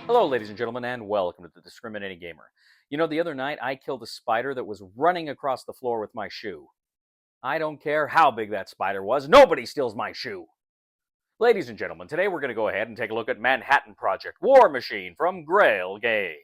Hello, ladies and gentlemen, and welcome to the Discriminating Gamer. You know, the other night I killed a spider that was running across the floor with my shoe. I don't care how big that spider was, nobody steals my shoe. Ladies and gentlemen, today we're going to go ahead and take a look at Manhattan Project War Machine from Grail Games.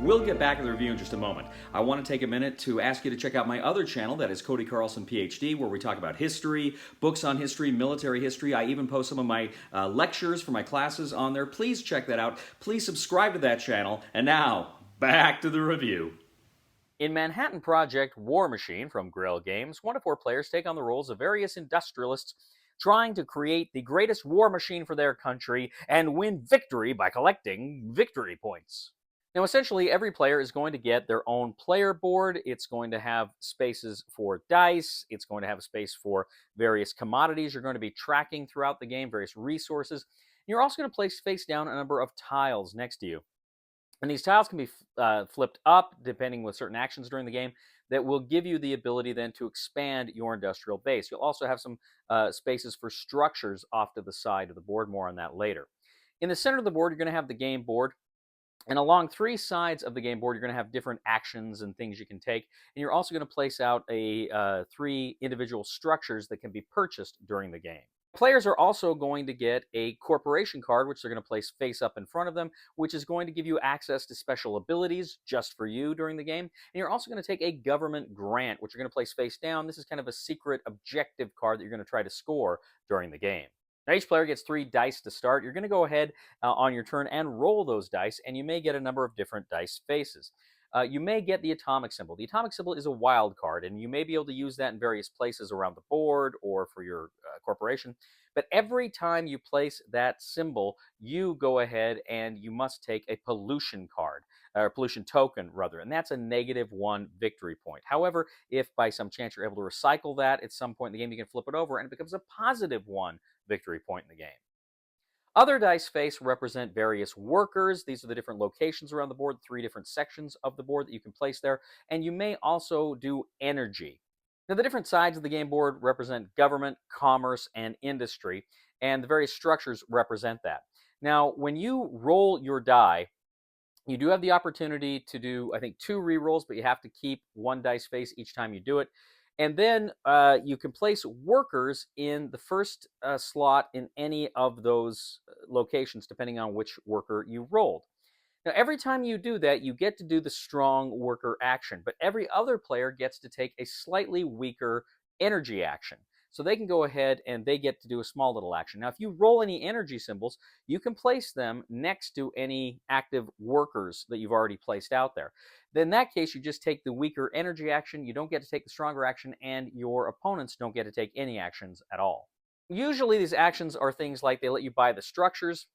We'll get back to the review in just a moment. I want to take a minute to ask you to check out my other channel, that is Cody Carlson, PhD, where we talk about history, books on history, military history. I even post some of my lectures for my classes on there. Please check that out. Please subscribe to that channel. And now, back to the review. In Manhattan Project War Machine from Grail Games, 1 to 4 players take on the roles of various industrialists trying to create the greatest war machine for their country and win victory by collecting victory points. Now, essentially, every player is going to get their own player board. It's going to have spaces for dice. It's going to have a space for various commodities you're going to be tracking throughout the game, various resources. You're also going to place face down a number of tiles next to you. And these tiles can be flipped up depending with certain actions during the game that will give you the ability then to expand your industrial base. You'll also have some spaces for structures off to the side of the board. More on that later. In the center of the board, you're going to have the game board. And along 3 sides of the game board, you're going to have different actions and things you can take. And you're also going to place out 3 individual structures that can be purchased during the game. Players are also going to get a corporation card, which they're going to place face up in front of them, which is going to give you access to special abilities just for you during the game. And you're also going to take a government grant, which you're going to place face down. This is kind of a secret objective card that you're going to try to score during the game. Now, each player gets 3 dice to start. You're going to go ahead on your turn and roll those dice, and you may get a number of different dice faces. You may get the atomic symbol. The atomic symbol is a wild card, and you may be able to use that in various places around the board or for your corporation. But every time you place that symbol, you go ahead and you must take a pollution card, or pollution token, rather, and that's a -1 victory point. However, if by some chance you're able to recycle that at some point in the game, you can flip it over and it becomes a +1 victory point in the game. Other dice face represent various workers. These are the different locations around the board, 3 different sections of the board that you can place there. And you may also do energy. Now, the different sides of the game board represent government, commerce, and industry, and the various structures represent that. Now, when you roll your die, you do have the opportunity to do, I think, 2 rerolls, but you have to keep 1 dice face each time you do it. And then you can place workers in the first slot in any of those locations, depending on which worker you rolled. Now, every time you do that, you get to do the strong worker action, but every other player gets to take a slightly weaker energy action. So they can go ahead and they get to do a small little action. Now, if you roll any energy symbols, you can place them next to any active workers that you've already placed out there. Then in that case, you just take the weaker energy action, you don't get to take the stronger action, and your opponents don't get to take any actions at all. Usually these actions are things like they let you buy the structures,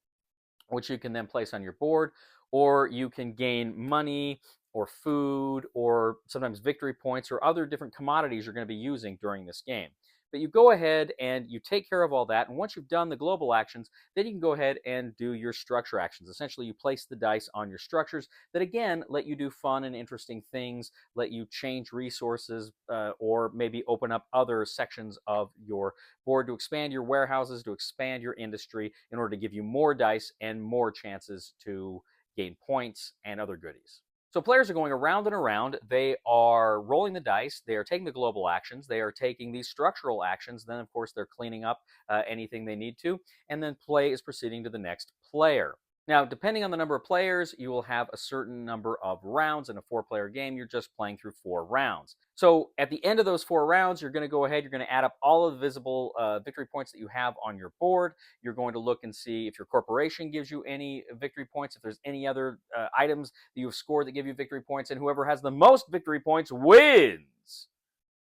which you can then place on your board, or you can gain money or food or sometimes victory points or other different commodities you're going to be using during this game. But you go ahead and you take care of all that, and once you've done the global actions, then you can go ahead and do your structure actions. Essentially, you place the dice on your structures that, again, let you do fun and interesting things, let you change resources, or maybe open up other sections of your board to expand your warehouses, to expand your industry in order to give you more dice and more chances to gain points and other goodies. So players are going around and around. They are rolling the dice. They are taking the global actions. They are taking these structural actions. Then, of course, they're cleaning up anything they need to. And then play is proceeding to the next player. Now, depending on the number of players, you will have a certain number of rounds. In a 4-player game, you're just playing through 4 rounds. So at the end of those 4 rounds, you're going to go ahead, you're going to add up all of the visible victory points that you have on your board. You're going to look and see if your corporation gives you any victory points, if there's any other items that you've scored that give you victory points, and whoever has the most victory points wins.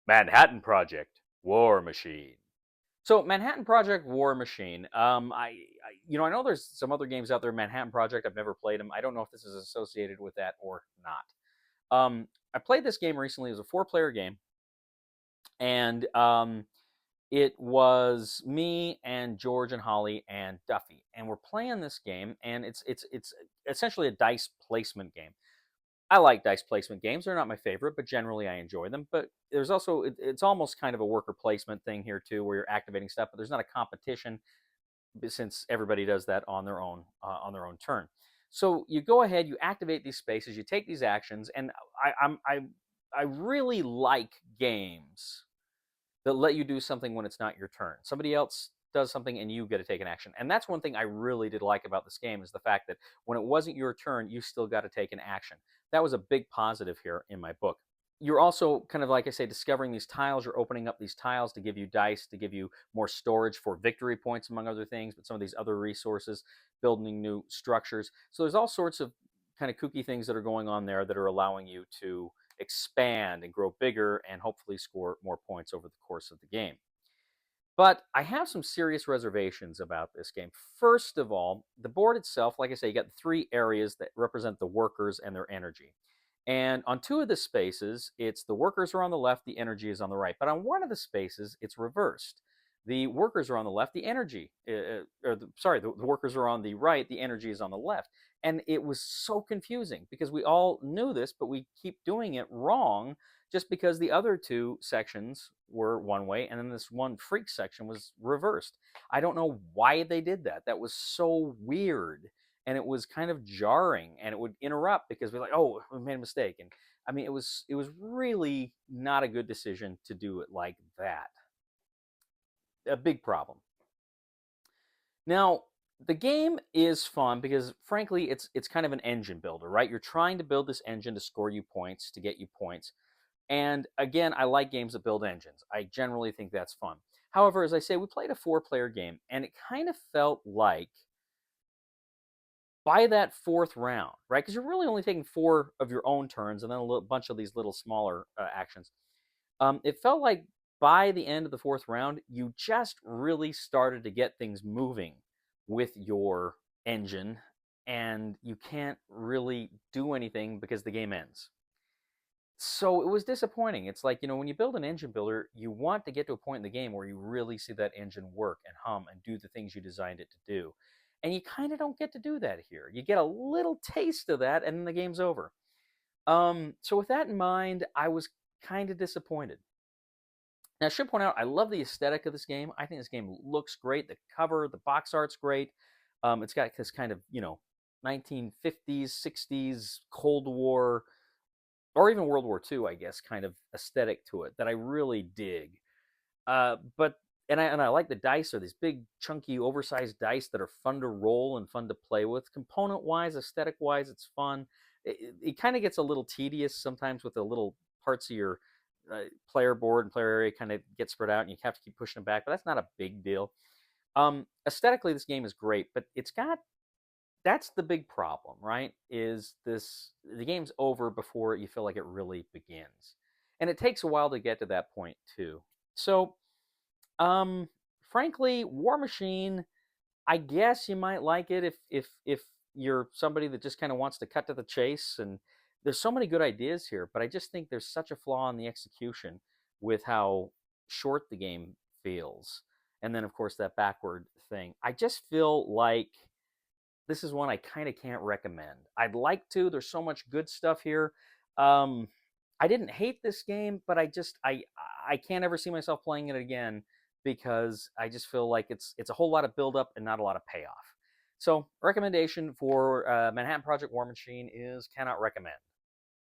Manhattan Project War Machine. So Manhattan Project War Machine. I know there's some other games out there. Manhattan Project. I've never played them. I don't know if this is associated with that or not. I played this game recently. It was a 4-player game, and it was me and George and Holly and Duffy, and we're playing this game, and it's essentially a dice placement game. I like dice placement games. They're not my favorite, but generally I enjoy them. But there's also it's almost kind of a worker placement thing here too, where you're activating stuff, but there's not a competition since everybody does that on their own turn. So you go ahead, you activate these spaces, you take these actions, and I really like games that let you do something when it's not your turn. Somebody else does something and you get to take an action. And that's one thing I really did like about this game is the fact that when it wasn't your turn, you still got to take an action. That was a big positive here in my book. You're also kind of, like I say, discovering these tiles. You're opening up these tiles to give you dice, to give you more storage for victory points, among other things, but some of these other resources, building new structures. So there's all sorts of kind of kooky things that are going on there that are allowing you to expand and grow bigger and hopefully score more points over the course of the game. But I have some serious reservations about this game. First of all, the board itself, like I say, you got 3 areas that represent the workers and their energy. And on 2 of the spaces, it's the workers are on the left, the energy is on the right. But on 1 of the spaces, it's reversed. The workers are on the left, the energy, the workers are on the right, the energy is on the left. And it was so confusing because we all knew this, but we keep doing it wrong just because the other 2 sections were one way and then this one freak section was reversed. I don't know why they did that. That was so weird and it was kind of jarring and it would interrupt because we're like, oh, we made a mistake. And I mean, it was really not a good decision to do it like that. A big problem. Now, the game is fun because frankly it's kind of an engine builder, right? You're trying to build this engine to score you points, to get you points. And again, I like games that build engines. I generally think that's fun. However, as I say, we played a 4-player game, and it kind of felt like by that 4th round, right? Because you're really only taking 4 of your own turns and then a bunch of these little smaller actions. It felt like by the end of the 4th round, you just really started to get things moving with your engine, and you can't really do anything because the game ends. So it was disappointing. It's like, when you build an engine builder, you want to get to a point in the game where you really see that engine work and hum and do the things you designed it to do. And you kind of don't get to do that here. You get a little taste of that and then the game's over. So with that in mind, I was kind of disappointed. Now, I should point out, I love the aesthetic of this game. I think this game looks great. The cover, the box art's great. It's got this kind of, 1950s, 60s, Cold War, or even World War II, I guess, kind of aesthetic to it that I really dig. But I like the dice. Are these big, chunky, oversized dice that are fun to roll and fun to play with. Component-wise, aesthetic-wise, it's fun. It kind of gets a little tedious sometimes with the little parts of your player board and player area kind of get spread out, and you have to keep pushing them back. But that's not a big deal. Aesthetically, this game is great, but that's the big problem, right? Is the game's over before you feel like it really begins. And it takes a while to get to that point too. So, frankly, War Machine, I guess you might like it if you're somebody that just kind of wants to cut to the chase. And there's so many good ideas here, but I just think there's such a flaw in the execution with how short the game feels. And then, of course, that backward thing. I just feel like this is one I kind of can't recommend. I'd like to. There's so much good stuff here. I didn't hate this game, but I can't ever see myself playing it again because I just feel like it's a whole lot of build-up and not a lot of payoff. So recommendation for Manhattan Project War Machine is cannot recommend.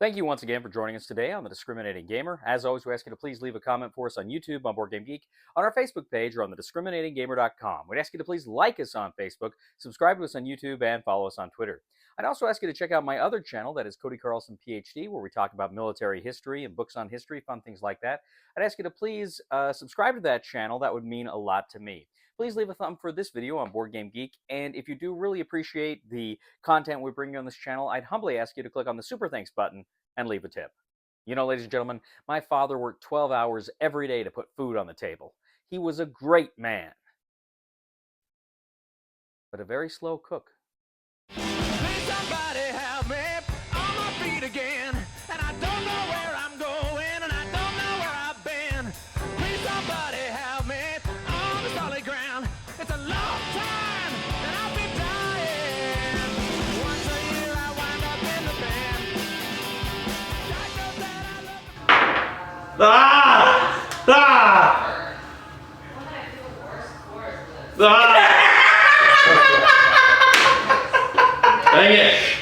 Thank you once again for joining us today on The Discriminating Gamer. As always, we ask you to please leave a comment for us on YouTube, on Board Game Geek, on our Facebook page, or on thediscriminatinggamer.com. We'd ask you to please like us on Facebook, subscribe to us on YouTube, and follow us on Twitter. I'd also ask you to check out my other channel, that is Cody Carlson, PhD, where we talk about military history and books on history, fun things like that. I'd ask you to please subscribe to that channel. That would mean a lot to me. Please leave a thumb for this video on Board Game Geek, and if you do really appreciate the content we bring you on this channel, I'd humbly ask you to click on the Super Thanks button and leave a tip. You know, ladies and gentlemen, my father worked 12 hours every day to put food on the table. He was a great man, but a very slow cook. Please somebody help me on my feet again, and I don't know where I'm going, and I don't know where I've been. Please somebody help me on the solid ground. It's a long time, and I'll be dying. Once a year I wind up in the band. God knows that I love the Dang it.